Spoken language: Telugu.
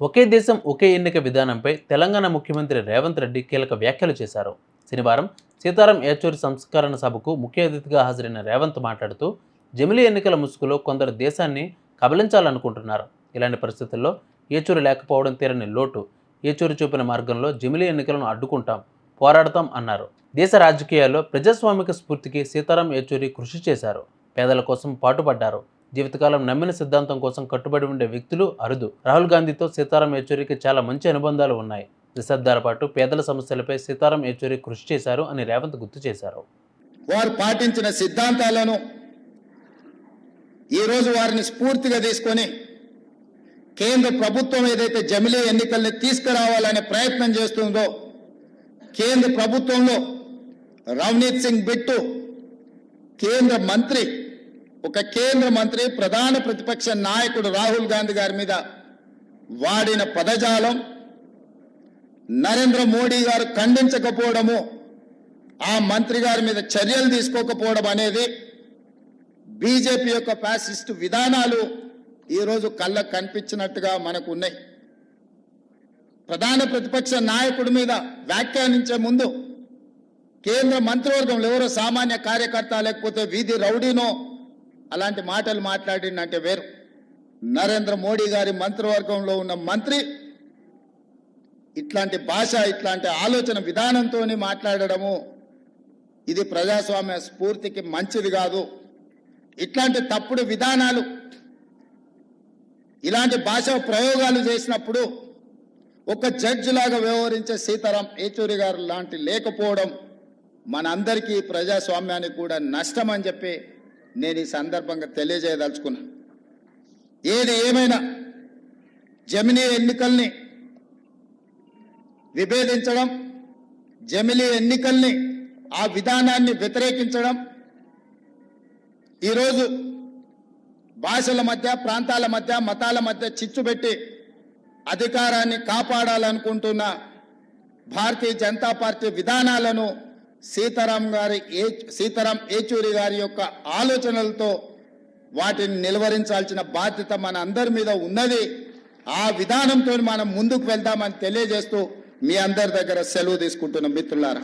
ఒకే దేశం ఒకే ఎన్నిక విధానంపై తెలంగాణ ముఖ్యమంత్రి రేవంత్ రెడ్డి కీలక వ్యాఖ్యలు చేశారు. శనివారం సీతారాం ఏచూరి సంస్కరణ సభకు ముఖ్య అతిథిగా హాజరైన రేవంత్ మాట్లాడుతూ జమిలీ ఎన్నికల ముసుగులో కొందరు దేశాన్ని కబలించాలనుకుంటున్నారు. ఇలాంటి పరిస్థితుల్లో ఏచూరి లేకపోవడం తీరని లోటు. ఏచూరి చూపిన మార్గంలో జమిలీ ఎన్నికలను అడ్డుకుంటాం, పోరాడతాం అన్నారు. దేశ రాజకీయాల్లో ప్రజాస్వామిక స్ఫూర్తికి సీతారాం ఏచూరి కృషి చేశారు. పేదల కోసం పాటుపడ్డారు. జీవితకాలం నమ్మిన సిద్ధాంతం కోసం కట్టుబడి ఉండే వ్యక్తులు అరుదు. రాహుల్ గాంధీతో సీతారాం ఏచూరికి చాలా మంచి అనుబంధాలు ఉన్నాయి. దశాబ్దాల పాటు పేదల సమస్యలపై సీతారాం ఏచూరి కృషి చేశారు అని రేవంత్ గుర్తు చేశారు. వారు పాటించిన సిద్ధాంతాలను ఈరోజు వారిని స్ఫూర్తిగా తీసుకొని కేంద్ర ప్రభుత్వం ఏదైతే జమిలీ ఎన్నికల్ని తీసుకురావాలనే ప్రయత్నం చేస్తుందో, కేంద్ర ప్రభుత్వంలో రవనీత్ సింగ్ బిట్టు కేంద్ర మంత్రి ప్రధాన ప్రతిపక్ష నాయకుడు రాహుల్ గాంధీ గారి మీద వాడిన పదజాలం, నరేంద్ర మోడీ గారు ఖండించకపోవడము, ఆ మంత్రి గారి మీద చర్యలు తీసుకోకపోవడం అనేది బీజేపీ యొక్క ఫ్యాసిస్ట్ విధానాలు ఈరోజు కళ్ళకు కనిపించినట్టుగా మనకు ఉన్నాయి. ప్రధాన ప్రతిపక్ష నాయకుడి మీద వ్యాఖ్యానించే ముందు కేంద్ర మంత్రివర్గంలో ఎవరో సామాన్య కార్యకర్త లేకపోతే వీధి రౌడీనో అలాంటి మాటలు మాట్లాడిందంటే వేరు. నరేంద్ర మోడీ గారి మంత్రివర్గంలో ఉన్న మంత్రి ఇట్లాంటి భాష, ఇట్లాంటి ఆలోచన విధానంతో మాట్లాడడము ఇది ప్రజాస్వామ్య స్ఫూర్తికి మంచిది కాదు. ఇట్లాంటి తప్పుడు విధానాలు, ఇలాంటి భాష ప్రయోగాలు చేసినప్పుడు ఒక జడ్జి లాగా వ్యవహరించే సీతారాం ఏచూరి గారు లాంటి లేకపోవడం మనందరికీ ప్రజాస్వామ్యానికి కూడా నష్టం అని చెప్పి నేను ఈ సందర్భంగా తెలియజేయదలుచుకున్నా. ఏది ఏమైనా జమిలీ ఎన్నికల్ని విభేదించడం, జమిలీ ఎన్నికల్ని ఆ విధానాన్ని వ్యతిరేకించడం, ఈరోజు భాషల మధ్య, ప్రాంతాల మధ్య, మతాల మధ్య చిచ్చుపెట్టి అధికారాన్ని కాపాడాలనుకుంటున్న భారతీయ జనతా పార్టీ విధానాలను సీతారాం ఏచూరి గారి యొక్క ఆలోచనలతో వాటిని నిలువరించాల్సిన బాధ్యత మన అందరి మీద ఉన్నది. ఆ విధానంతో మనం ముందుకు వెళ్దామని తెలియజేస్తూ మీ అందరి దగ్గర సెలవు తీసుకుంటున్న మిత్రులారా.